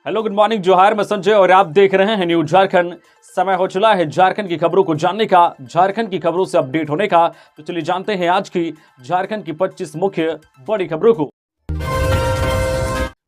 Hello, good morning, जोहार। मैं संजय और आप देख रहे हैं न्यूज झारखंड। समय हो चला है झारखंड की खबरों को जानने का, झारखंड की खबरों से अपडेट होने का। तो चलिए जानते हैं आज की झारखंड की 25 मुख्य बड़ी खबरों को।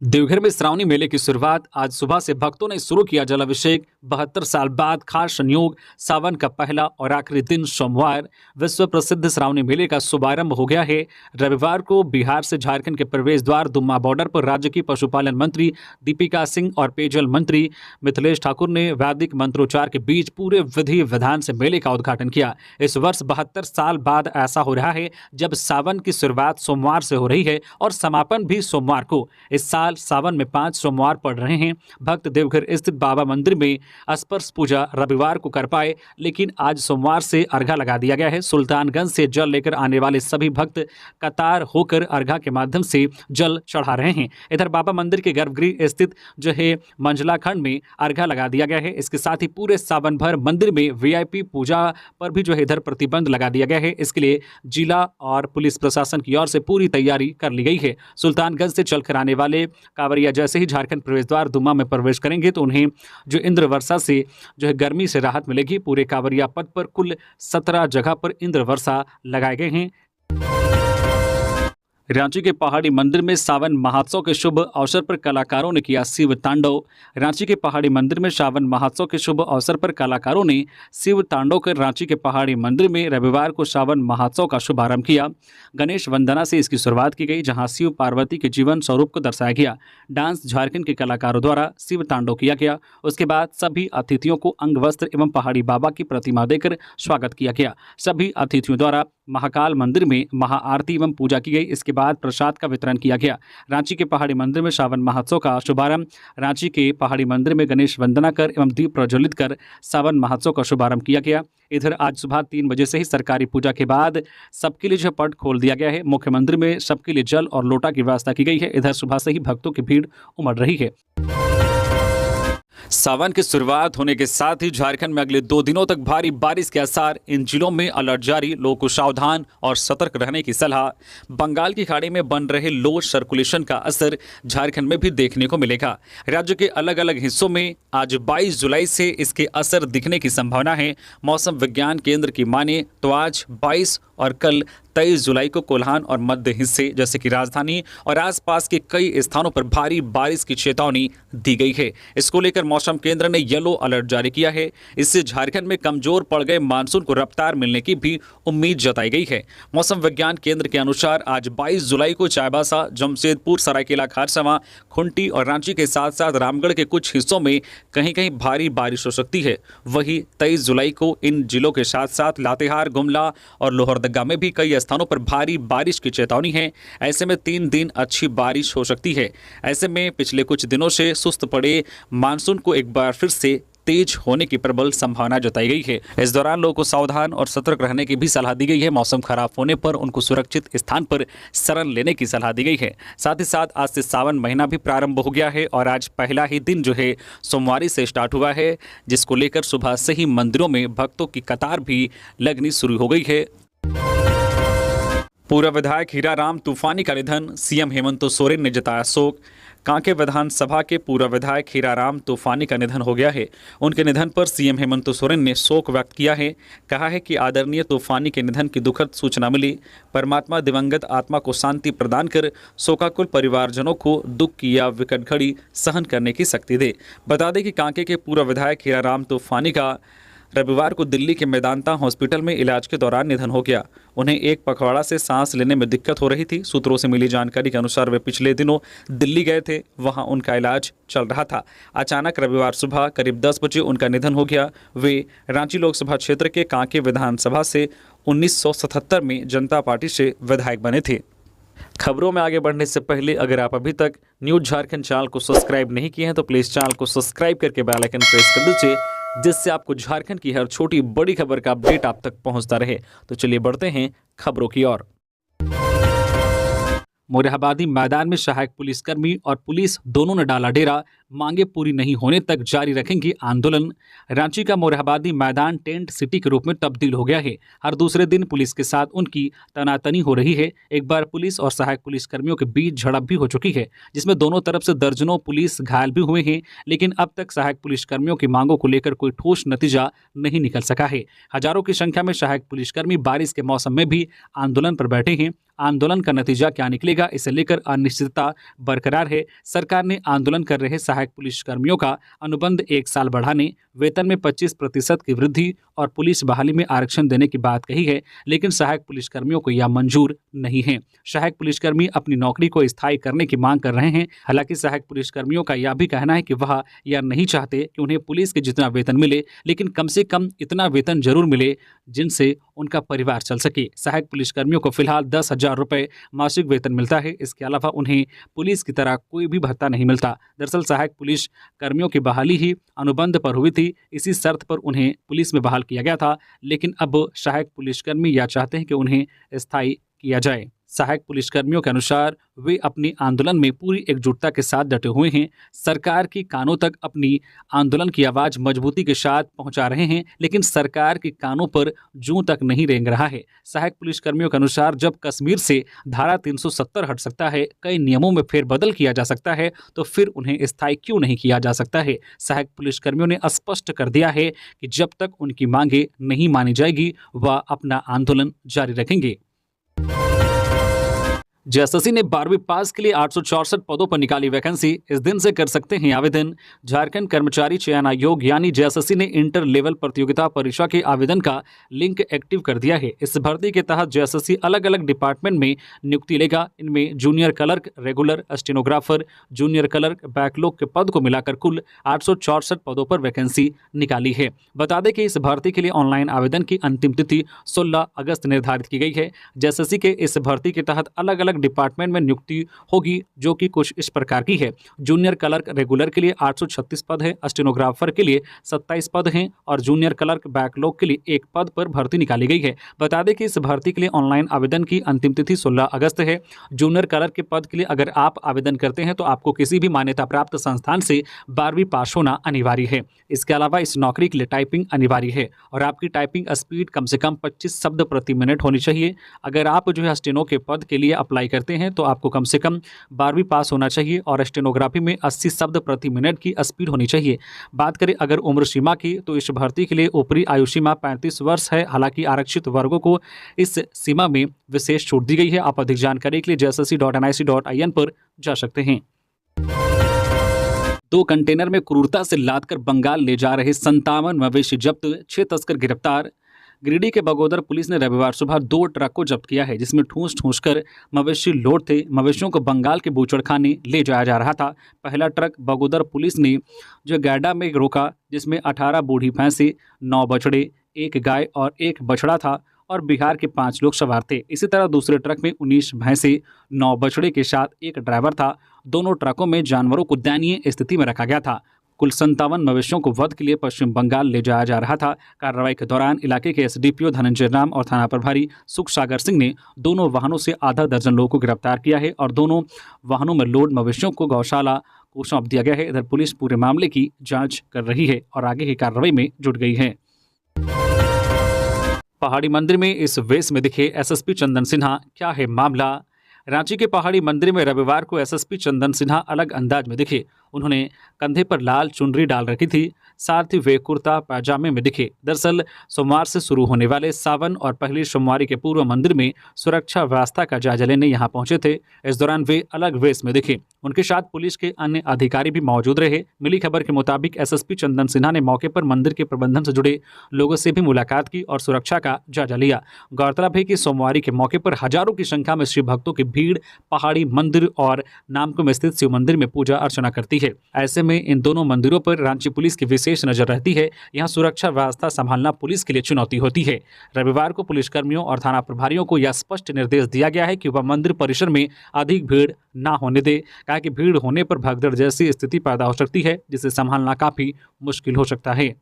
देवघर में श्रावणी मेले की शुरुआत आज सुबह से भक्तों ने शुरू किया जलाभिषेक। 72 साल बाद खास संयोग, सावन का पहला और आखिरी दिन सोमवार विश्व प्रसिद्ध श्रावणी मेले का शुभारंभ हो गया है। रविवार को बिहार से झारखंड के प्रवेश द्वार दुम्मा बॉर्डर पर राज्य की पशुपालन मंत्री दीपिका सिंह और पेयजल मंत्री मिथिलेश ठाकुर ने वैदिक मंत्रोच्चार के बीच पूरे विधि विधान से मेले का उद्घाटन किया। इस वर्ष 72 साल बाद ऐसा हो रहा है जब सावन की शुरुआत सोमवार से हो रही है और समापन भी सोमवार को। इस साल सावन में 5 सोमवार पड़ रहे हैं। भक्त देवघर स्थित बाबा मंदिर में स्पर्श पूजा रविवार को कर पाए, लेकिन आज सोमवार से अर्घा लगा दिया गया है। सुल्तानगंज से जल लेकर आने वाले सभी भक्त कतार होकर अर्घा के माध्यम से जल चढ़ा रहे हैं। इधर बाबा मंदिर के गर्भगृह स्थित जो है मंझला खंड में अर्घा लगा दिया गया है। इसके साथ ही पूरे सावन भर मंदिर में वीआईपी पूजा पर भी जो है इधर प्रतिबंध लगा दिया गया है। इसके लिए जिला और पुलिस प्रशासन की ओर से पूरी तैयारी कर ली गई है। सुल्तानगंज से चलकर आने वाले कांवरिया जैसे ही झारखंड प्रवेश द्वार दुम्मा में प्रवेश करेंगे तो उन्हें जो इंद्र वर्षा से जो है गर्मी से राहत मिलेगी। पूरे कांवरिया पथ पर कुल 17 जगह पर इंद्र वर्षा लगाए गए हैं। रांची के पहाड़ी मंदिर में सावन महोत्सव के शुभ अवसर पर कलाकारों ने किया शिव तांडव। रांची के पहाड़ी मंदिर में सावन महोत्सव के शुभ अवसर पर कलाकारों ने शिव तांडव कर रांची के पहाड़ी मंदिर में रविवार को सावन महोत्सव का शुभारंभ किया। गणेश वंदना से इसकी शुरुआत की गई, जहां शिव पार्वती के जीवन स्वरूप को दर्शाया गया। डांस झारखंड के कलाकारों द्वारा शिव तांडव किया गया। उसके बाद सभी अतिथियों को अंग वस्त्र एवं पहाड़ी बाबा की प्रतिमा देकर स्वागत किया गया। सभी अतिथियों द्वारा महाकाल मंदिर में महाआरती एवं पूजा की गई। इसके बाद प्रसाद का वितरण किया गया। रांची के पहाड़ी मंदिर में सावन महोत्सव का शुभारंभ। रांची के पहाड़ी मंदिर में गणेश वंदना कर एवं दीप प्रज्वलित कर सावन महोत्सव का शुभारंभ किया गया। इधर आज सुबह 3 बजे से ही सरकारी पूजा के बाद सबके लिए पट खोल दिया गया है। मुख्य मंदिर में सबके लिए जल और लोटा की व्यवस्था की गई है। इधर सुबह से ही भक्तों की भीड़ उमड़ रही है। सावन की शुरुआत होने के साथ ही झारखंड में अगले 2 दिनों तक भारी बारिश के आसार। इन जिलों में अलर्ट जारी, लोगों को सावधान और सतर्क रहने की सलाह। बंगाल की खाड़ी में बन रहे लो सर्कुलेशन का असर झारखंड में भी देखने को मिलेगा। राज्य के अलग अलग हिस्सों में आज 22 जुलाई से इसके असर दिखने की संभावना है। मौसम विज्ञान केंद्र की माने तो आज 22 और कल 23 जुलाई को कोल्हान और मध्य हिस्से जैसे कि राजधानी और आसपास के कई स्थानों पर भारी बारिश की चेतावनी दी गई है। इसको लेकर मौसम केंद्र ने येलो अलर्ट जारी किया है। इससे झारखंड में कमजोर पड़ गए मानसून को रफ्तार मिलने की भी उम्मीद जताई गई है। मौसम विज्ञान केंद्र के अनुसार आज 22 जुलाई को चाईबासा, जमशेदपुर, सरायकेला खारसावां, खुंटी और रांची के साथ साथ रामगढ़ के कुछ हिस्सों में कहीं कहीं भारी बारिश हो सकती है। वहीं 23 जुलाई को इन जिलों के साथ साथ लातेहार, गुमला और लोहरदगा में भी कई स्थानों पर भारी बारिश की चेतावनी है। ऐसे में 3 दिन अच्छी बारिश हो सकती है। ऐसे में पिछले कुछ दिनों से सुस्त पड़े मानसून को एक बार फिर से तेज होने की प्रबल संभावना जताई गई है। इस दौरान लोगों को सावधान और सतर्क रहने की भी सलाह दी गई है। मौसम खराब होने पर उनको सुरक्षित स्थान पर शरण लेने की सलाह दी गई है। साथ ही साथ आज से सावन महीना भी प्रारंभ हो गया है और आज पहला ही दिन जो है सोमवारी से स्टार्ट हुआ है, जिसको लेकर सुबह से ही मंदिरों में भक्तों की कतार भी लगनी शुरू हो गई है। पूर्व विधायक हीराराम तूफानी का निधन, सीएम हेमंत सोरेन ने जताया शोक। कांके विधानसभा के पूर्व विधायक हीराराम तूफानी का निधन हो गया है। उनके निधन पर सीएम हेमंत सोरेन ने शोक व्यक्त किया है। कहा है कि आदरणीय तूफानी के निधन की दुखद सूचना मिली। परमात्मा दिवंगत आत्मा को शांति प्रदान कर शोकाकुल परिवारजनों को दुख की यह विकट घड़ी सहन करने की शक्ति दे। बता दें कि कांके के पूर्व विधायक हीराराम तूफानी का रविवार को दिल्ली के मेदांता हॉस्पिटल में इलाज के दौरान निधन हो गया। उन्हें एक पखवाड़ा से सांस लेने में दिक्कत हो रही थी। सूत्रों से मिली जानकारी के अनुसार वे पिछले दिनों दिल्ली गए थे, वहां उनका इलाज चल रहा था। अचानक रविवार सुबह करीब 10 बजे उनका निधन हो गया। वे रांची लोकसभा क्षेत्र के कांके विधानसभा से 1977 में जनता पार्टी से विधायक बने थे। खबरों में आगे बढ़ने से पहले अगर आप अभी तक न्यूज झारखंड चैनल को सब्सक्राइब नहीं किए हैं तो प्लीज़ चैनल को सब्सक्राइब करके बेल आइकन प्रेस कर दीजिए, जिससे आपको झारखंड की हर छोटी बड़ी खबर का अपडेट आप तक पहुंचता रहे। तो चलिए बढ़ते हैं खबरों की ओर। मोरहाबादी मैदान में सहायक पुलिसकर्मी और पुलिस दोनों ने डाला डेरा, मांगे पूरी नहीं होने तक जारी रखेंगे आंदोलन। रांची का मोरहाबादी मैदान टेंट सिटी के रूप में तब्दील हो गया है। हर दूसरे दिन पुलिस के साथ उनकी तनातनी हो रही है। एक बार पुलिस और सहायक पुलिसकर्मियों के बीच झड़प भी हो चुकी है, जिसमें दोनों तरफ से दर्जनों पुलिस घायल भी हुए हैं, लेकिन अब तक सहायक पुलिसकर्मियों की मांगों को लेकर कोई ठोस नतीजा नहीं निकल सका है। हजारों की संख्या में सहायक पुलिसकर्मी बारिश के मौसम में भी आंदोलन पर बैठे हैं। आंदोलन का नतीजा क्या निकलेगा, इसे लेकर अनिश्चितता बरकरार है। सरकार ने आंदोलन कर रहे सहायक पुलिसकर्मियों का अनुबंध 1 साल बढ़ाने, वेतन में 25% की वृद्धि और पुलिस बहाली में आरक्षण देने की बात कही है, लेकिन सहायक पुलिसकर्मियों को यह मंजूर नहीं है। सहायक पुलिसकर्मी अपनी नौकरी को स्थायी करने की मांग कर रहे हैं। हालांकि सहायक पुलिसकर्मियों का यह भी कहना है कि वह यह नहीं चाहते कि उन्हें पुलिस के जितना वेतन मिले, लेकिन कम से कम इतना वेतन जरूर मिले जिनसे उनका परिवार चल सके। सहायक पुलिसकर्मियों को फिलहाल 10,000 रुपये मासिक वेतन मिलता है। इसके अलावा उन्हें पुलिस की तरह कोई भी भत्ता नहीं मिलता। दरअसल सहायक पुलिस कर्मियों की बहाली ही अनुबंध पर हुई थी। इसी शर्त पर उन्हें पुलिस में बहाल किया गया था, लेकिन अब सहायक पुलिसकर्मी यह चाहते हैं कि उन्हें स्थायी किया जाए। सहायक पुलिसकर्मियों के अनुसार वे अपनी आंदोलन में पूरी एकजुटता के साथ डटे हुए हैं। सरकार की कानों तक अपनी आंदोलन की आवाज़ मजबूती के साथ पहुंचा रहे हैं, लेकिन सरकार के कानों पर जूं तक नहीं रेंग रहा है। सहायक पुलिसकर्मियों के अनुसार जब कश्मीर से धारा 370 हट सकता है, कई नियमों में फेरबदल किया जा सकता है, तो फिर उन्हें स्थायी क्यों नहीं किया जा सकता है। सहायक पुलिसकर्मियों ने स्पष्ट कर दिया है कि जब तक उनकी मांगे नहीं मानी जाएगी, वह अपना आंदोलन जारी रखेंगे। जेएसएससी ने 12वीं पास के लिए 864 पदों पर निकाली वैकेंसी। इस दिन से कर सकते हैं आवेदन। झारखंड कर्मचारी चयन आयोग यानी जेएसएससी ने इंटर लेवल प्रतियोगिता परीक्षा के आवेदन का लिंक एक्टिव कर दिया है। इस भर्ती के तहत जेएसएससी अलग अलग डिपार्टमेंट में नियुक्ति लेगा। इनमें junior clerk, regular, stenographer, junior clerk, backlog के पद को मिलाकर कुल 864 पदों पर वैकेंसी निकाली है। बता दें कि इस भर्ती के लिए ऑनलाइन आवेदन की अंतिम तिथि 16 अगस्त निर्धारित की गई है। जेएसएससी के इस भर्ती के तहत अलग अलग डिपार्टमेंट में नियुक्ति होगी, जो कि कुछ इस प्रकार की है। जूनियर क्लर्क रेगुलर के लिए 836 पद है, स्टेनोग्राफर के लिए 27 पद हैं और जूनियर क्लर्क बैकलॉग के लिए 1 पद पर भर्ती निकाली गई है। बता दें कि इस भर्ती के लिए ऑनलाइन आवेदन की अंतिम तिथि 16 अगस्त है। जूनियर क्लर्क के पद के लिए अगर आप आवेदन करते हैं तो आपको किसी भी मान्यता प्राप्त संस्थान से 12वीं पास होना अनिवार्य है। इसके अलावा इस नौकरी के लिए टाइपिंग अनिवार्य है और आपकी टाइपिंग स्पीड कम से कम 25 शब्द प्रति मिनट होनी चाहिए। अगर आप जो है स्टेनो के पद के लिए अप्लाई करते हैं तो आपको कम से कम 12वीं पास होना चाहिए और स्टेनोग्राफी में 80 शब्द प्रति मिनट की स्पीड होनी चाहिए। बात करें अगर उम्र सीमा की, तो इस भर्ती के लिए ऊपरी आयु सीमा 35 वर्ष है। हालांकि आरक्षित वर्गों को इस सीमा में विशेष छूट दी गई है। आप अधिक जानकारी के लिए jssc.nic.in पर जा सकते हैं। 2 कंटेनर में क्रूरता से लादकर बंगाल ले जा रहे 57 मवेशी जब्त, 6 तस्कर गिरफ्तार। गिरिडीह के बगोदर पुलिस ने रविवार सुबह 2 ट्रक को जब्त किया है, जिसमें ठूस कर मवेशी लोड थे। मवेशियों को बंगाल के बूचड़खाने ले जाया जा रहा था। पहला ट्रक बगोदर पुलिस ने जो गैडा में रोका, जिसमें 18 बूढ़ी भैंसें, 9 बछड़े, 1 गाय और 1 बछड़ा था और बिहार के 5 लोग सवार थे। इसी तरह दूसरे ट्रक में 19 भैंसें, 9 बछड़े के साथ 1 ड्राइवर था। दोनों ट्रकों में जानवरों को दयनीय स्थिति में रखा गया था। कुल 57 मवेशियों को वध के लिए पश्चिम बंगाल ले जाया जा रहा था। कार्रवाई के दौरान इलाके के एसडीपीओ धनंजय राम और थाना प्रभारी सुख सागर सिंह ने दोनों वाहनों से आधा दर्जन लोगों को गिरफ्तार किया है और दोनों वाहनों में लोड मवेशियों को गौशाला को सौंप दिया गया है। इधर पुलिस पूरे मामले की जाँच कर रही है और आगे की कार्रवाई में जुट गई है। पहाड़ी मंदिर में इस वेश में दिखे एसएसपी चंदन सिन्हा, क्या है मामला। रांची के पहाड़ी मंदिर में रविवार को एसएसपी चंदन सिन्हा अलग अंदाज में दिखे। उन्होंने कंधे पर लाल चुनरी डाल रखी थी, साथ ही वे कुर्ता पैजामे में दिखे। दरअसल सोमवार से शुरू होने वाले सावन और पहली सोमवारी के पूर्व मंदिर में सुरक्षा व्यवस्था का जायजा लेने यहाँ पहुंचे थे। इस दौरान वे अलग वेश में दिखे। उनके साथ पुलिस के अन्य अधिकारी भी मौजूद रहे। मिली खबर के मुताबिक एसएसपी चंदन सिन्हा ने मौके पर मंदिर के प्रबंधन से जुड़े लोगों से भी मुलाकात की और सुरक्षा का जायजा लिया। गौरतलब है कि सोमवारी के मौके पर हजारों की संख्या में शिव भक्तों की भीड़ पहाड़ी मंदिर और नामकुम स्थित शिव मंदिर में पूजा अर्चना करती है। ऐसे में इन दोनों मंदिरों पर रांची पुलिस की विशेष नजर रहती है। यहाँ सुरक्षा व्यवस्था संभालना पुलिस के लिए चुनौती होती है। रविवार को पुलिसकर्मियों और थाना प्रभारियों को यह स्पष्ट निर्देश दिया गया है कि वह मंदिर परिसर में अधिक भीड़ ना होने दे, कहा कि भीड़ होने पर भगदड़ जैसी स्थिति पैदा हो सकती है, जिसे संभालना काफी मुश्किल हो सकता है।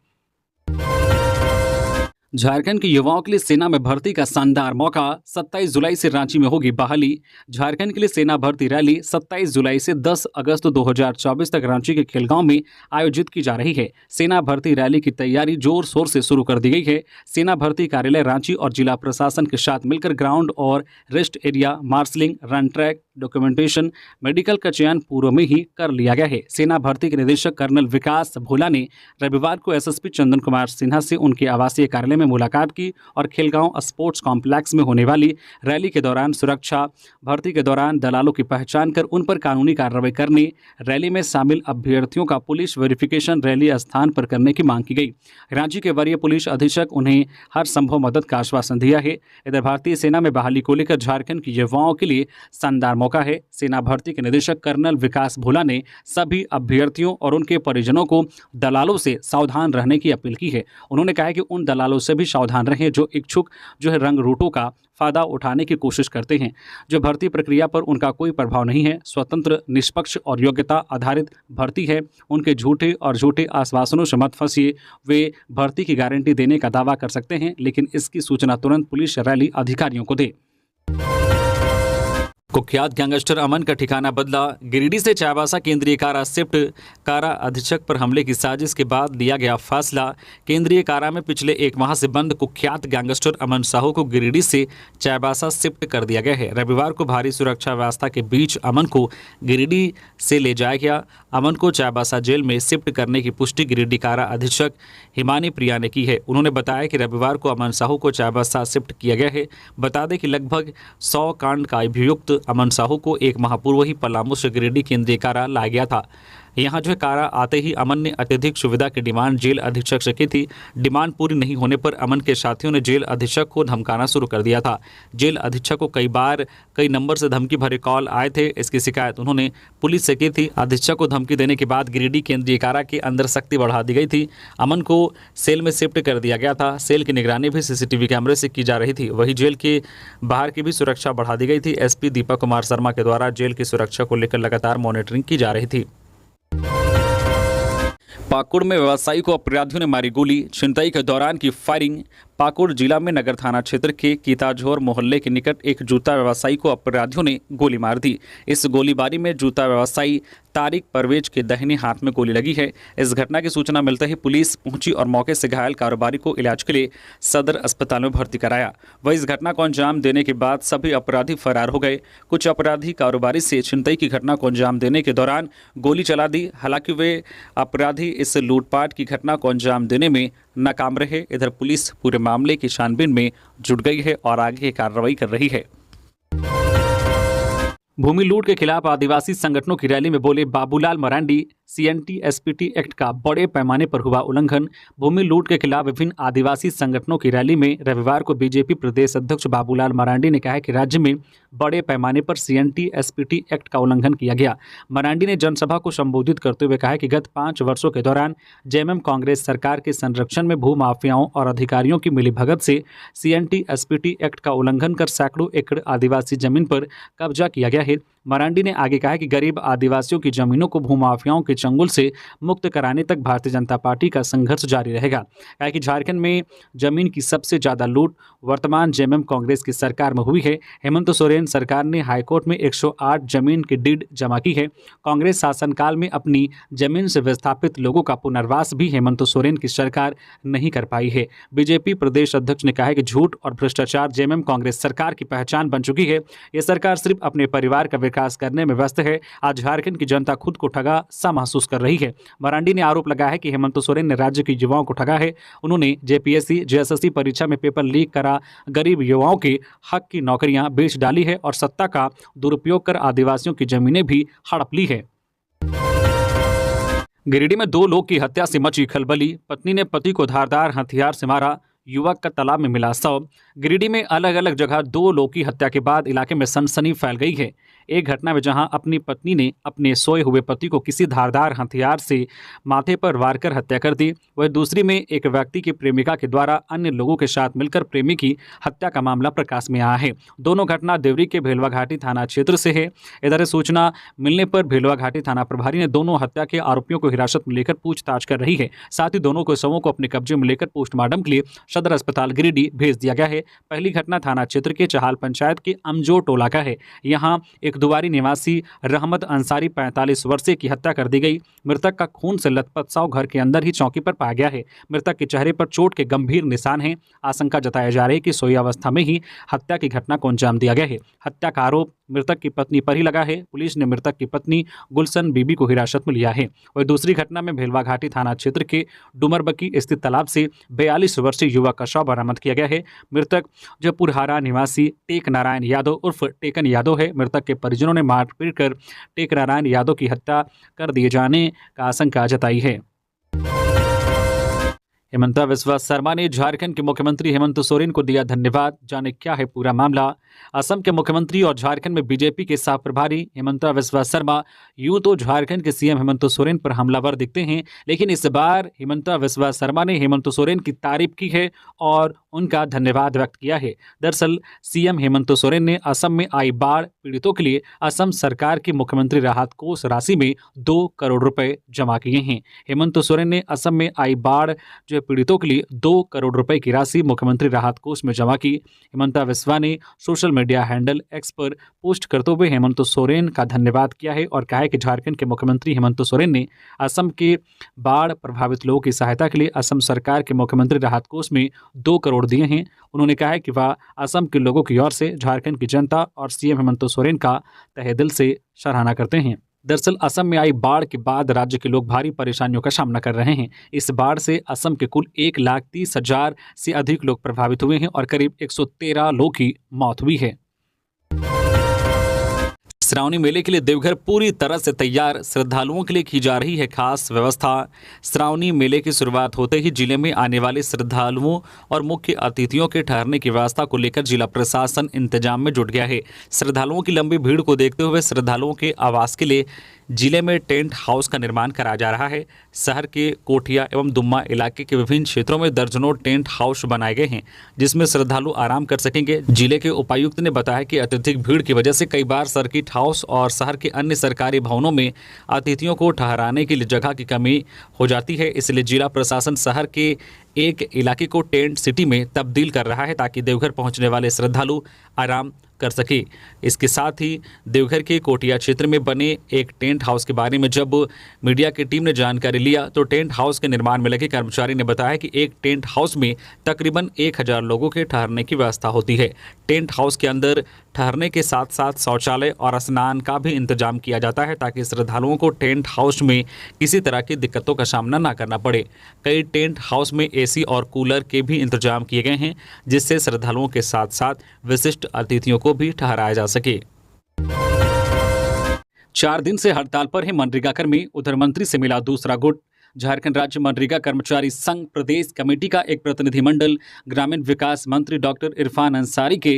झारखंड के युवाओं के लिए सेना में भर्ती का शानदार मौका। 27 जुलाई से रांची में होगी बहाली। झारखंड के लिए सेना भर्ती रैली 27 जुलाई से 10 अगस्त 2024 तक रांची के खेलगांव में आयोजित की जा रही है। सेना भर्ती रैली की तैयारी जोर शोर से शुरू कर दी गई है। सेना भर्ती कार्यालय रांची और जिला प्रशासन के साथ मिलकर ग्राउंड और rest area, marshalling, run track, documentation, medical का चयन पूर्व में ही कर लिया गया है। सेना भर्ती के निदेशक कर्नल विकास भोला ने रविवार को एसएसपी चंदन कुमार सिन्हा से उनके आवासीय कार्यालय में मुलाकात की और खेलगांव स्पोर्ट्स कॉम्प्लेक्स में होने वाली रैली के दौरान सुरक्षा, भर्ती के दौरान दलालों की पहचान कर उन पर कानूनी कार्रवाई करने, रैली में शामिल अभ्यर्थियों का पुलिस वेरिफिकेशन रैली स्थान पर करने की मांग की गई। रांची के वरीय पुलिस अधीक्षक उन्हें हर संभव मदद का आश्वासन दिया है। इधर भारतीय सेना में बहाली को लेकर झारखंड के युवाओं के लिए शानदार मौका है। सेना भर्ती के निदेशक कर्नल विकास भोला ने सभी अभ्यर्थियों और उनके परिजनों को दलालों से सावधान रहने की अपील की है। उन्होंने कहा है कि उन दलालों से भी सावधान रहें जो इच्छुक रंग रूटों का फायदा उठाने की कोशिश करते हैं, जो भर्ती प्रक्रिया पर उनका कोई प्रभाव नहीं है। स्वतंत्र, निष्पक्ष और योग्यता आधारित भर्ती है। उनके झूठे आश्वासनों से मत फंसिए। वे भर्ती की गारंटी देने का दावा कर सकते हैं, लेकिन इसकी सूचना तुरंत पुलिस रैली अधिकारियों को दे। कुख्यात गैंगस्टर अमन का ठिकाना बदला। गिरिडीह से चाईबासा केंद्रीय कारा शिफ्ट। कारा अधीक्षक पर हमले की साजिश के बाद लिया गया फैसला। केंद्रीय कारा में पिछले एक माह से बंद कुख्यात गैंगस्टर अमन साहू को गिरिडीह से चाईबासा शिफ्ट कर दिया गया है। रविवार को भारी सुरक्षा व्यवस्था के बीच अमन को गिरिडीह से ले जाया गया। अमन को चाईबासा जेल में शिफ्ट करने की पुष्टि गिरिडीह कारा अधीक्षक हिमानी प्रिया ने की है। उन्होंने बताया कि रविवार को अमन साहू को चाईबासा शिफ्ट किया गया है। बता दें कि लगभग 100 कांड का अभियुक्त अमन साहू को एक माह पूर्व ही पलामू से गिरिडीह केंद्रीय कारा लाया गया था। यहाँ कारा आते ही अमन ने अत्यधिक सुविधा की डिमांड जेल अधीक्षक से की थी। डिमांड पूरी नहीं होने पर अमन के साथियों ने जेल अधीक्षक को धमकाना शुरू कर दिया था। जेल अधीक्षक को कई नंबर से धमकी भरे कॉल आए थे। इसकी शिकायत उन्होंने पुलिस से की थी। अधीक्षक को धमकी देने के बाद गिरिडीह केंद्रीय कारा के अंदर सख्ती बढ़ा दी गई थी। अमन को सेल में शिफ्ट कर दिया गया था। सेल की निगरानी भी सीसीटीवी कैमरे से की जा रही थी। वहीं जेल के बाहर की भी सुरक्षा बढ़ा दी गई थी। एसपी दीपक कुमार शर्मा के द्वारा जेल की सुरक्षा को लेकर लगातार मॉनिटरिंग की जा रही थी। पाकुड़ में व्यवसायी को अपराधियों ने मारी गोली। छिनतई के दौरान की फायरिंग। पाकुड़ जिला में नगर थाना क्षेत्र के कीताझोर मोहल्ले के निकट एक जूता व्यवसायी को अपराधियों ने गोली मार दी। इस गोलीबारी में जूता व्यवसायी तारिक परवेज के दाहिने हाथ में गोली लगी है। इस घटना की सूचना मिलते ही पुलिस पहुंची और मौके से घायल कारोबारी को इलाज के लिए सदर अस्पताल में भर्ती कराया। वह इस घटना को अंजाम देने के बाद सभी अपराधी फरार हो गए। कुछ अपराधी कारोबारी से छिनतई की घटना को अंजाम देने के दौरान गोली चला दी। हालांकि वे अपराधी इस लूटपाट की घटना को अंजाम देने में नाकाम रहे। इधर पुलिस पूरे मामले की छानबीन में जुट गई है और आगे की कार्रवाई कर रही है। भूमि लूट के खिलाफ आदिवासी संगठनों की रैली में बोले Babulal Marandi. CNT SPT act का बड़े पैमाने पर हुआ उल्लंघन। भूमि लूट के खिलाफ विभिन्न आदिवासी संगठनों की रैली में रविवार को बीजेपी प्रदेश अध्यक्ष बाबूलाल मरांडी ने कहा कि राज्य में बड़े पैमाने पर सीएनटी एसपीटी एक्ट का उल्लंघन किया गया। मरांडी ने जनसभा को संबोधित करते हुए कहा कि गत 5 वर्षों के दौरान जेएमएम कांग्रेस सरकार के संरक्षण में भूमाफियाओं और अधिकारियों की मिलीभगत से सीएनटी एसपीटी एक्ट का उल्लंघन कर सैकड़ों एकड़ आदिवासी जमीन पर कब्जा किया गया है। मरांडी ने आगे कहा कि गरीब आदिवासियों की जमीनों को भूमाफियाओं के चंगुल से मुक्त कराने तक भारतीय जनता पार्टी का संघर्ष जारी रहेगा। कहा कि झारखंड में जमीन की सबसे ज्यादा लूट वर्तमान जेएमएम कांग्रेस की सरकार में हुई है। हेमंत सोरेन सरकार ने हाईकोर्ट में 108 जमीन की डीड जमा की है। कांग्रेस शासनकाल में अपनी जमीन से विस्थापित लोगों का पुनर्वास भी हेमंत सोरेन की सरकार नहीं कर पाई है। बीजेपी प्रदेश अध्यक्ष ने कहा है कि झूठ और भ्रष्टाचार जेएमएम कांग्रेस सरकार की पहचान बन चुकी है। यह सरकार सिर्फ अपने परिवार का विकास करने में व्यस्त है। आज झारखंड की जनता खुद को ठगा सा महसूस कर रही है। मरांडी ने आरोप लगाया है कि हेमंत सोरेन ने राज्य के युवाओं को ठगा है। उन्होंने जेपीएससी जेएसएससी परीक्षा में पेपर लीक करा, गरीब युवाओं के हक की नौकरियां बेच डाली है और सत्ता का दुरुपयोग कर आदिवासियों की जमीनें भी हड़प ली है। गिरिडीह में 2 लोग की हत्या से मची खलबली। पत्नी ने पति को धारदार हथियार से मारा। युवक का तालाब में मिला शव। गिरिडीह में अलग अलग जगह 2 लोग की हत्या के बाद इलाके में सनसनी फैल गई है। एक घटना में जहां अपनी पत्नी ने अपने सोए हुए पति को किसी धारदार हथियार से माथे पर वार कर हत्या कर दी, वह दूसरी में एक व्यक्ति की प्रेमिका के द्वारा अन्य लोगों के साथ मिलकर प्रेमी की हत्या का मामला प्रकाश में आया है। दोनों घटना देवरी के भेलवा घाटी थाना क्षेत्र से है। इधर सूचना मिलने पर भेलवा घाटी थाना प्रभारी ने दोनों हत्या के आरोपियों को हिरासत में लेकर पूछताछ कर रही है। साथ ही दोनों को शवों को अपने कब्जे में लेकर पोस्टमार्टम के लिए सदर अस्पताल गिरिडीह भेज दिया गया है। पहली घटना थाना क्षेत्र के चहाल पंचायत के अमजो टोला का है। यहाँ एक दुवारी निवासी रहमत अंसारी 45 वर्षीय की हत्या कर दी गई। मृतक का खून से लथपथ शव घर के अंदर ही चौकी पर पाया गया है। मृतक के चेहरे पर चोट के गंभीर निशान हैं। आशंका जताया जा रही है कि सोई अवस्था में ही हत्या की घटना को अंजाम दिया गया है। हत्या का आरोप मृतक की पत्नी पर ही लगा है। पुलिस ने मृतक की पत्नी गुलशन बीबी को हिरासत में लिया है। वह दूसरी घटना में भेलवा घाटी थाना क्षेत्र के डुमरबकी स्थित तालाब से 42 वर्षीय युवक का शव बरामद किया गया है। मृतक जो पुरहारा निवासी टेक नारायण यादव उर्फ टेकन यादव है। मृतक के परिजनों ने मारपीट कर टेक नारायण यादव की हत्या कर दिए जाने का आशंका जताई है। हिमंता बिस्वा शर्मा ने झारखंड के मुख्यमंत्री हेमंत सोरेन को दिया धन्यवाद। जाने क्या है पूरा मामला। असम के मुख्यमंत्री और झारखंड में बीजेपी के सह प्रभारी हिमंता बिस्वा शर्मा यूं तो झारखंड के सीएम हेमंत सोरेन पर हमलावर दिखते हैं, लेकिन इस बार हिमंता बिस्वा शर्मा ने हेमंत सोरेन की तारीफ की है और उनका धन्यवाद व्यक्त किया है। दरअसल सीएम हेमंत सोरेन ने असम में आई बाढ़ पीड़ितों के लिए असम सरकार की मुख्यमंत्री राहत कोष राशि में 2 करोड़ रुपए जमा किए हैं। हेमंत सोरेन ने असम में आई बाढ़ जो पीड़ितों के लिए 2 करोड़ रुपए की राशि मुख्यमंत्री राहत कोष में जमा की। हिमंता बिस्वा ने सोशल मीडिया हैंडल एक्स पर पोस्ट करते हुए हेमंत सोरेन का धन्यवाद किया है और कहा है कि झारखंड के मुख्यमंत्री हेमंत सोरेन ने असम के बाढ़ प्रभावित लोगों की सहायता के लिए असम सरकार के मुख्यमंत्री राहत कोष में 2 करोड़ दिए हैं। उन्होंने कहा है कि वह असम के लोगों की ओर से झारखंड की जनता और सीएम हेमंत सोरेन का तहे दिल से सराहना करते हैं। दरअसल असम में आई बाढ़ के बाद राज्य के लोग भारी परेशानियों का सामना कर रहे हैं। इस बाढ़ से असम के कुल 1,30,000 से अधिक लोग प्रभावित हुए हैं और करीब 113 लोगों की मौत हुई है। श्रावणी मेले के लिए देवघर पूरी तरह से तैयार। श्रद्धालुओं के लिए की जा रही है खास व्यवस्था। श्रावणी मेले की शुरुआत होते ही जिले में आने वाले श्रद्धालुओं और मुख्य अतिथियों के ठहरने की व्यवस्था को लेकर जिला प्रशासन इंतजाम में जुट गया है। श्रद्धालुओं की लंबी भीड़ को देखते हुए श्रद्धालुओं के आवास के लिए जिले में टेंट हाउस का निर्माण कराया जा रहा है। शहर के कोठिया एवं दुम्मा इलाके के विभिन्न क्षेत्रों में दर्जनों टेंट हाउस बनाए गए हैं, जिसमें श्रद्धालु आराम कर सकेंगे। जिले के उपायुक्त ने बताया कि अत्यधिक भीड़ की वजह से कई बार सर्किट हाउस और शहर के अन्य सरकारी भवनों में अतिथियों को ठहराने के लिए जगह की कमी हो जाती है। इसलिए जिला प्रशासन शहर के एक इलाके को टेंट सिटी में तब्दील कर रहा है ताकि देवघर पहुंचने वाले श्रद्धालु आराम कर सके। इसके साथ ही देवघर के कोटिया क्षेत्र में बने एक टेंट हाउस के बारे में जब मीडिया की टीम ने जानकारी लिया तो टेंट हाउस के निर्माण में लगे कर्मचारी ने बताया कि एक टेंट हाउस में तकरीबन 1000 लोगों के ठहरने की व्यवस्था होती है। टेंट हाउस के अंदर ठहरने के साथ साथ शौचालय और स्नान का भी इंतजाम किया जाता है ताकि श्रद्धालुओं को टेंट हाउस में किसी तरह की दिक्कतों का सामना न करना पड़े। कई टेंट हाउस में एसी और कूलर के भी इंतजाम किए गए हैं, जिससे श्रद्धालुओं के साथ साथ विशिष्ट अतिथियों को भी ठहराया जा सके। 4 दिन से हड़ताल पर है मनरेगा कर्मी। उधर मंत्री से मिला दूसरा गुट। झारखंड राज्य मनरेगा कर्मचारी संघ प्रदेश कमेटी का एक प्रतिनिधिमंडल ग्रामीण विकास मंत्री डॉक्टर इरफान अंसारी के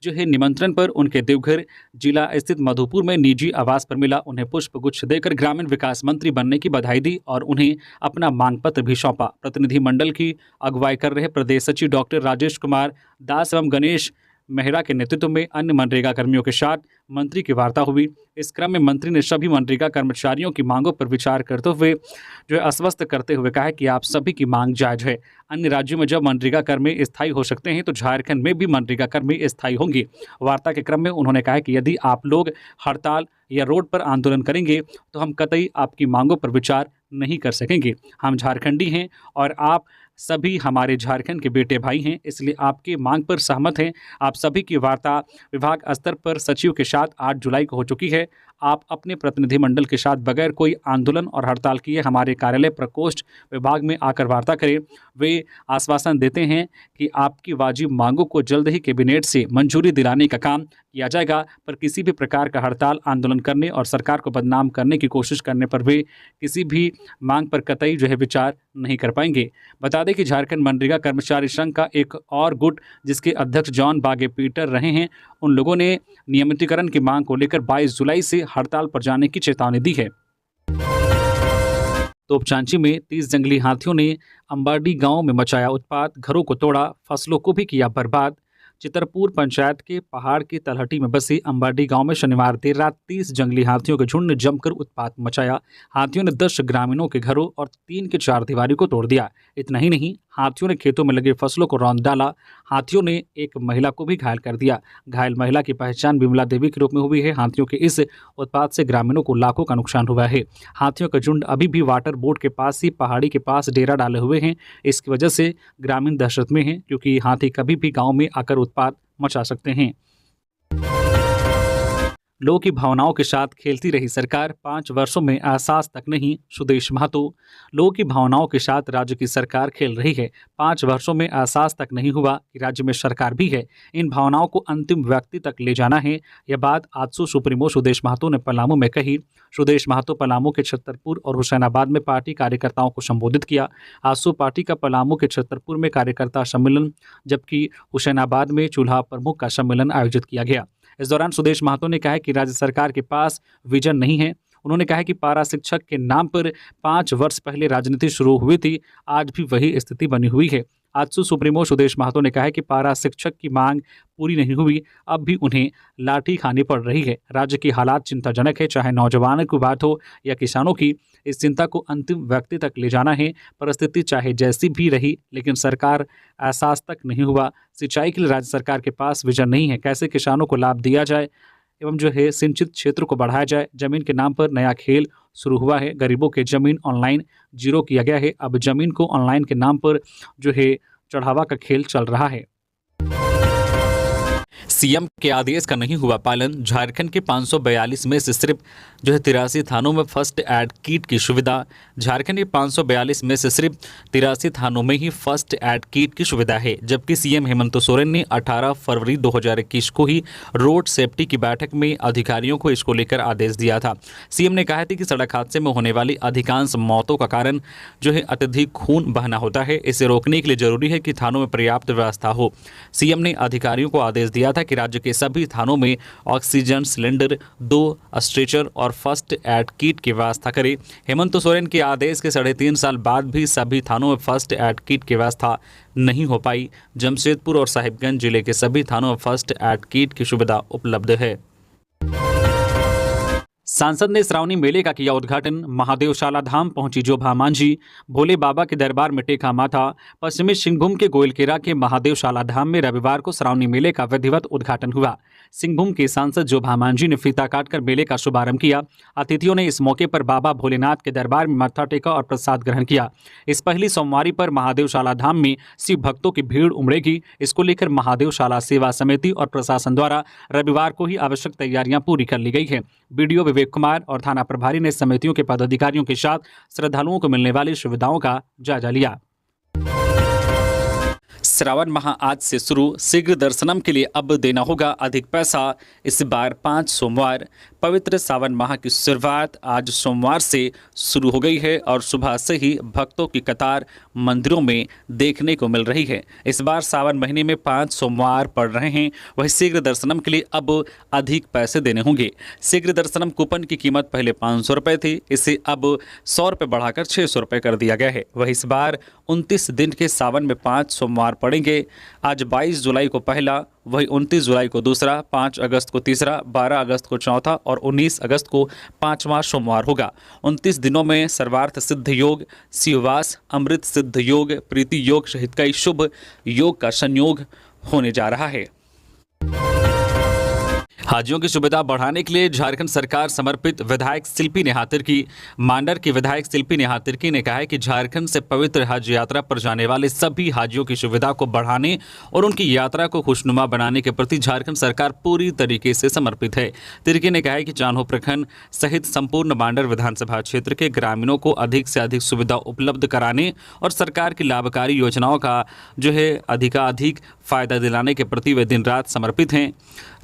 जो है निमंत्रण पर उनके देवघर जिला स्थित मधुपुर में निजी आवास पर मिला। उन्हें पुष्प गुच्छ देकर ग्रामीण विकास मंत्री बनने की बधाई दी और उन्हें अपना मांग पत्र भी सौंपा। प्रतिनिधिमंडल की अगुवाई कर रहे प्रदेश सचिव डॉक्टर राजेश कुमार दास एवं गणेश मेहरा के नेतृत्व में अन्य मनरेगा कर्मियों के साथ मंत्री की वार्ता हुई। इस क्रम में मंत्री ने सभी मनरेगा कर्मचारियों की मांगों पर विचार करते हुए जो है आश्वस्त करते हुए कहा कि आप सभी की मांग जायज है। अन्य राज्यों में जब मनरेगा कर्मी स्थायी हो सकते हैं तो झारखंड में भी मनरेगा कर्मी स्थायी होंगे। वार्ता के क्रम में उन्होंने कहा कि यदि आप लोग हड़ताल या रोड पर आंदोलन करेंगे तो हम कतई आपकी मांगों पर विचार नहीं कर सकेंगे। हम झारखंडी हैं और आप सभी हमारे झारखंड के बेटे भाई हैं, इसलिए आपकी मांग पर सहमत हैं। आप सभी की वार्ता विभाग स्तर पर सचिव के साथ 8 जुलाई को हो चुकी है। आप अपने प्रतिनिधिमंडल के साथ बगैर कोई आंदोलन और हड़ताल किए हमारे कार्यालय प्रकोष्ठ विभाग में आकर वार्ता करें। वे आश्वासन देते हैं कि आपकी वाजिब मांगों को जल्द ही कैबिनेट से मंजूरी दिलाने का काम किया जाएगा, पर किसी भी प्रकार का हड़ताल आंदोलन करने और सरकार को बदनाम करने की कोशिश करने पर वे किसी भी मांग पर कतई विचार नहीं कर पाएंगे। बता दें कि झारखंड मनरेगा कर्मचारी संघ का एक और गुट, जिसके अध्यक्ष जॉन बागे पीटर रहे हैं, उन लोगों ने नियमितीकरण की मांग को लेकर 22 जुलाई से हड़ताल पर जाने की चेतावनी दी है। तोपचांची में 30 जंगली हाथियों ने अंबाडी गांव में मचाया उत्पात, घरों को तोड़ा, फसलों को भी किया बर्बाद। चितरपुर पंचायत के पहाड़ की तलहटी में बसे अंबाडी गांव में शनिवार देर रात 30 जंगली हाथियों के झुंड ने जमकर उत्पात मचाया। हाथियों ने 10 ग्रामीणों के घरों और 3 की चारदीवारी को तोड़ दिया। इतना ही नहीं, हाथियों ने खेतों में लगे फसलों को रौंद डाला। हाथियों ने एक महिला को भी घायल कर दिया। घायल महिला की पहचान विमला देवी के रूप में हुई है। हाथियों के इस उत्पात से ग्रामीणों को लाखों का नुकसान हुआ है। हाथियों का झुंड अभी भी वाटर बोर्ड के पास ही पहाड़ी के पास डेरा डाले हुए हैं। इसकी वजह से ग्रामीण दहशत में हैं, क्योंकि हाथी कभी भी गांव में आकर उत्पात मचा सकते हैं। लोगों की भावनाओं के साथ खेलती रही सरकार, 5 वर्षों में एहसास तक नहीं, सुदेश महतो। लोगों की भावनाओं के साथ राज्य की सरकार खेल रही है। 5 वर्षों में एहसास तक नहीं हुआ कि राज्य में सरकार भी है। इन भावनाओं को अंतिम व्यक्ति तक ले जाना है। यह बात आजसू सुप्रीमो सुदेश महतो ने पलामू में कही। सुदेश महतो पलामू के छतरपुर और हुसैनाबाद में पार्टी कार्यकर्ताओं को संबोधित किया। आजसू पार्टी का पलामू के छतरपुर में कार्यकर्ता सम्मेलन, जबकि हुसैनाबाद में चूल्हा प्रमुख का सम्मेलन आयोजित किया गया। इस दौरान सुदेश महतो ने कहा कि राज्य सरकार के पास विजन नहीं है। उन्होंने कहा कि पारा शिक्षक के नाम पर 5 वर्ष पहले राजनीति शुरू हुई थी, आज भी वही स्थिति बनी हुई है। आजसू सुप्रीमो सुदेश महतो ने कहा कि पारा शिक्षक की मांग पूरी नहीं हुई, अब भी उन्हें लाठी खानी पड़ रही है। राज्य की हालात चिंताजनक है, चाहे नौजवानों की बात हो या किसानों की। इस चिंता को अंतिम व्यक्ति तक ले जाना है। परिस्थिति चाहे जैसी भी रही, लेकिन सरकार एहसास तक नहीं हुआ। सिंचाई के लिए राज्य सरकार के पास विजन नहीं है। कैसे किसानों को लाभ दिया जाए एवं सिंचित क्षेत्र को बढ़ाया जाए। जमीन के नाम पर नया खेल शुरू हुआ है। गरीबों के जमीन ऑनलाइन जीरो किया गया है। अब जमीन को ऑनलाइन के नाम पर चढ़ावा का खेल चल रहा है। सीएम के आदेश का नहीं हुआ पालन। झारखंड के 542 में से सिर्फ 83 थानों में फर्स्ट एड किट की सुविधा। झारखंड के 542 में से सिर्फ 83 थानों में ही फर्स्ट एड किट की सुविधा है, जबकि सीएम हेमंत सोरेन ने 18 फरवरी 2021 को ही रोड सेफ्टी की बैठक में अधिकारियों को इसको लेकर आदेश दिया था। सीएम ने कहा था कि सड़क हादसे में होने वाली अधिकांश मौतों का कारण अत्यधिक खून बहना होता है। इसे रोकने के लिए जरूरी है कि थानों में पर्याप्त व्यवस्था हो। सीएम ने अधिकारियों को आदेश दिया था कि राज्य के सभी थानों में ऑक्सीजन सिलेंडर, 2 स्ट्रेचर और फर्स्ट एड किट की व्यवस्था करें। हेमंत सोरेन के आदेश के 3.5 साल बाद भी सभी थानों में फर्स्ट एड किट की व्यवस्था नहीं हो पाई। जमशेदपुर और साहिबगंज जिले के सभी थानों में फर्स्ट एड किट की सुविधा उपलब्ध है। सांसद ने श्रावणी मेले का किया उद्घाटन। महादेवशाला धाम पहुंची जोभा मांझी, भोले बाबा के दरबार में टेका माथा। पश्चिमी सिंहभूम के गोइलकेरा के महादेवशाला धाम में रविवार को श्रावणी मेले का विधिवत उद्घाटन हुआ। सिंहभूम के सांसद जोभा मांझी ने फीता काटकर मेले का शुभारंभ किया। अतिथियों ने इस मौके पर बाबा भोलेनाथ के दरबार में माथा टेका और प्रसाद ग्रहण किया। इस पहली सोमवारी पर महादेवशाला धाम में शिव भक्तों की भीड़ उमड़ेगी। इसको लेकर महादेवशाला सेवा समिति और प्रशासन द्वारा रविवार को ही आवश्यक तैयारियां पूरी कर ली गई है। बीडीओ विवेक कुमार और थाना प्रभारी ने समितियों के पदाधिकारियों के साथ श्रद्धालुओं को मिलने वाली सुविधाओं का जायजा लिया। श्रावण माह आज से शुरू, शीघ्र दर्शनम के लिए अब देना होगा अधिक पैसा। इस बार 5 सोमवार। पवित्र सावन माह की शुरुआत आज सोमवार से शुरू हो गई है और सुबह से ही भक्तों की कतार मंदिरों में देखने को मिल रही है। इस बार सावन महीने में 5 सोमवार पड़ रहे हैं। वही शीघ्र दर्शनम के लिए अब अधिक पैसे देने होंगे। शीघ्र दर्शनम कूपन की कीमत पहले 500 रुपये थी, इसे अब 100 रुपये बढ़ाकर 600 रुपये कर दिया गया है। वही इस बार 29 दिन के सावन में 5 सोमवार पड़ेंगे। आज 22 जुलाई को पहला, वही 29 जुलाई को दूसरा, 5 अगस्त को तीसरा, 12 अगस्त को चौथा और 19 अगस्त को 5वां सोमवार होगा। 29 दिनों में सर्वार्थ सिद्ध योग, शिववास, अमृत सिद्ध योग, प्रीति योग सहित कई शुभ योग का संयोग होने जा रहा है। हाजियों की सुविधा बढ़ाने के लिए झारखंड सरकार समर्पित विधायक शिल्पी नेहातिर की मांडर के विधायक शिल्पी नेहातिरकी ने कहा है कि झारखंड से पवित्र हज यात्रा पर जाने वाले सभी हाजियों की सुविधा को बढ़ाने और उनकी यात्रा को खुशनुमा बनाने के प्रति झारखंड सरकार पूरी तरीके से समर्पित है। तिर्की ने कहा है कि चान्हो प्रखंड सहित संपूर्ण मांडर विधानसभा क्षेत्र के ग्रामीणों को अधिक से अधिक सुविधा उपलब्ध कराने और सरकार की लाभकारी योजनाओं का अधिकाधिक फायदा दिलाने के प्रति वे दिन रात समर्पित हैं।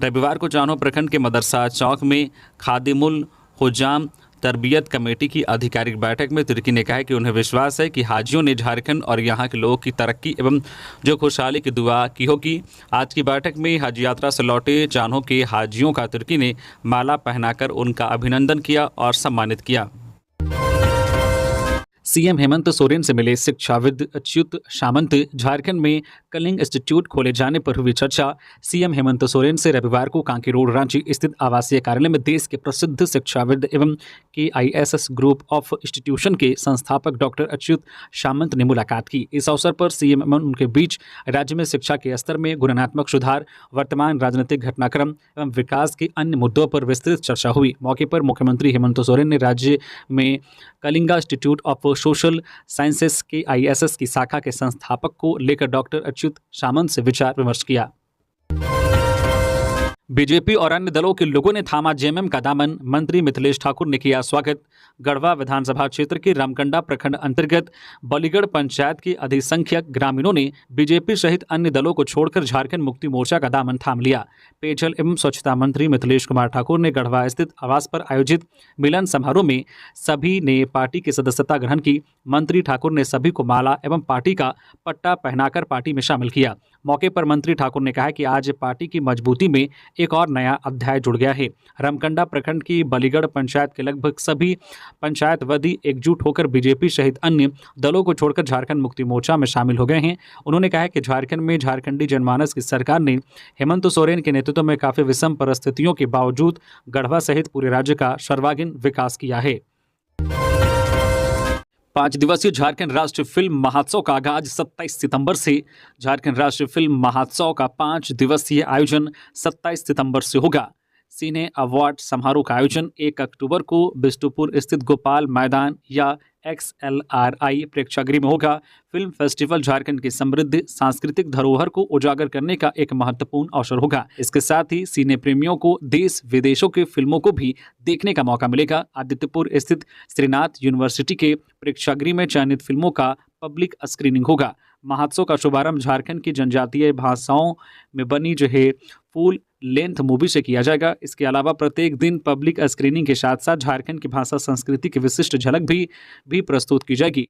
रविवार को चान्हो प्रखंड के मदरसा चौक में खादिमुल हुजाम तरबियत कमेटी की आधिकारिक बैठक में तिर्की ने कहा कि उन्हें विश्वास है कि हाजियों ने झारखंड और यहां के लोगों की तरक्की एवं जो खुशहाली की दुआ की होगी। आज की बैठक में हज यात्रा से लौटे चान्हो के हाजियों का तिर्की ने माला पहनाकर उनका अभिनंदन किया और सम्मानित किया। सीएम हेमंत सोरेन से मिले शिक्षाविद अच्युत सामंत। झारखंड में कलिंग इंस्टीट्यूट खोले जाने पर हुई चर्चा। सीएम हेमंत सोरेन से रविवार को कांके रोड रांची स्थित आवासीय कार्यालय में देश के प्रसिद्ध शिक्षाविद एवं KISS ग्रुप ऑफ इंस्टीट्यूशन के संस्थापक डॉक्टर अच्युत सामंत ने मुलाकात की। इस अवसर पर सीएम एवं उनके बीच राज्य में शिक्षा के स्तर में गुणात्मक सुधार, वर्तमान राजनीतिक घटनाक्रम एवं विकास के अन्य मुद्दों पर विस्तृत चर्चा हुई। मौके पर मुख्यमंत्री हेमंत सोरेन ने राज्य में Kalinga institute of social sciences KISS की शाखा के संस्थापक को लेकर डॉक्टर अच्युत सामंत से विचार विमर्श किया। बीजेपी और अन्य दलों के लोगों ने थामा जेएमएम का दामन। मंत्री मिथिलेश ठाकुर ने किया स्वागत। गढ़वा विधानसभा क्षेत्र के रामकंडा प्रखंड अंतर्गत बलीगढ़ पंचायत के अधिसंख्यक ग्रामीणों ने बीजेपी सहित अन्य दलों को छोड़कर झारखंड मुक्ति मोर्चा का दामन थाम लिया। पेयजल एवं स्वच्छता मंत्री मिथिलेश कुमार ठाकुर ने गढ़वा स्थित आवास पर आयोजित मिलन समारोह में सभी ने पार्टी की सदस्यता ग्रहण की। मंत्री ठाकुर ने सभी को माला एवं पार्टी का पट्टा पहनाकर पार्टी में शामिल किया। मौके पर मंत्री ठाकुर ने कहा कि आज पार्टी की मजबूती में एक और नया अध्याय जुड़ गया है। रामकंडा प्रखंड की बलीगढ़ पंचायत के लगभग सभी पंचायतवादी एकजुट होकर बीजेपी सहित अन्य दलों को छोड़कर झारखंड मुक्ति मोर्चा में शामिल हो गए हैं। उन्होंने कहा कि झारखंड में झारखंडी जनमानस की सरकार ने हेमंत सोरेन के नेतृत्व में काफी विषम परिस्थितियों के बावजूद गढ़वा सहित पूरे राज्य का सर्वांगीण विकास किया है। 5 दिवसीय झारखंड राष्ट्रीय फिल्म महोत्सव का आगाज 27 सितंबर से। झारखंड राष्ट्रीय फिल्म महोत्सव का 5 दिवसीय आयोजन 27 सितंबर से होगा। सिने अवार्ड समारोह का आयोजन 1 अक्टूबर को बिष्टुपुर स्थित गोपाल मैदान या XLRI प्रेक्षागृह में होगा। फिल्म फेस्टिवल झारखंड की समृद्ध सांस्कृतिक धरोहर को उजागर करने का एक महत्वपूर्ण अवसर होगा। इसके साथ ही सिने प्रेमियों को देश विदेशों के फिल्मों को भी देखने का मौका मिलेगा। आदित्यपुर स्थित श्रीनाथ यूनिवर्सिटी के प्रेक्षागृह में चयनित फिल्मों का पब्लिक स्क्रीनिंग होगा। महोत्सव का शुभारंभ झारखंड की जनजातीय भाषाओं में बनी फुल लेंथ मूवी से किया जाएगा। इसके अलावा प्रत्येक दिन पब्लिक स्क्रीनिंग के साथ साथ झारखंड की भाषा संस्कृति की विशिष्ट झलक भी प्रस्तुत की जाएगी।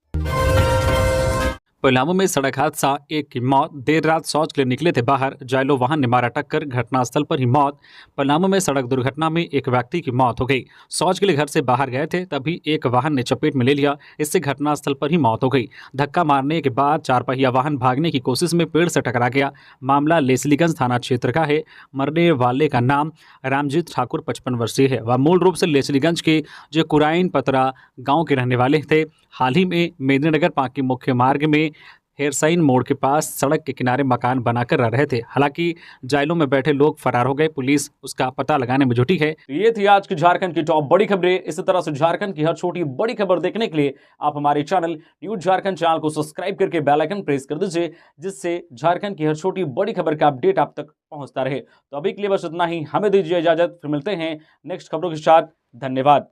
पलामू में सड़क हादसा, एक की मौत। देर रात शौच के लिए निकले थे बाहर, जायलो वाहन ने मारा टक्कर, घटनास्थल पर ही मौत। पलामू में सड़क दुर्घटना में एक व्यक्ति की मौत हो गई। शौच के लिए घर से बाहर गए थे तभी एक वाहन ने चपेट में ले लिया, इससे घटनास्थल पर ही मौत हो गई। धक्का मारने के बाद 4 पहिया वाहन भागने की कोशिश में पेड़ से टकरा गया। मामला लेस्लीगंज थाना क्षेत्र का है। मरने वाले का नाम रामजीत ठाकुर 55 वर्षीय है। वह मूल रूप से लेस्लीगंज के कुराइन पतरा गाँव के रहने वाले थे। हाल ही में मेदिनीनगर पांकी मुख्य मार्ग में हेरसाइन मोड़ के पास सड़क के किनारे मकान बनाकर रह रहे थे। हालांकि जायलों में बैठे लोग फरार हो गए, पुलिस उसका पता लगाने में जुटी है। ये थी आज की झारखंड की टॉप बड़ी खबरें। इसी तरह से झारखंड की हर छोटी बड़ी खबर देखने के लिए आप हमारे चैनल न्यूज झारखंड चैनल को सब्सक्राइब करके बेल आइकन प्रेस कर दीजिए, जिससे झारखंड की हर छोटी बड़ी खबर का अपडेट आप तक पहुंचता रहे। तो अभी के लिए बस इतना ही, हमें दीजिए इजाजत, फिर मिलते हैं नेक्स्ट खबरों के साथ। धन्यवाद।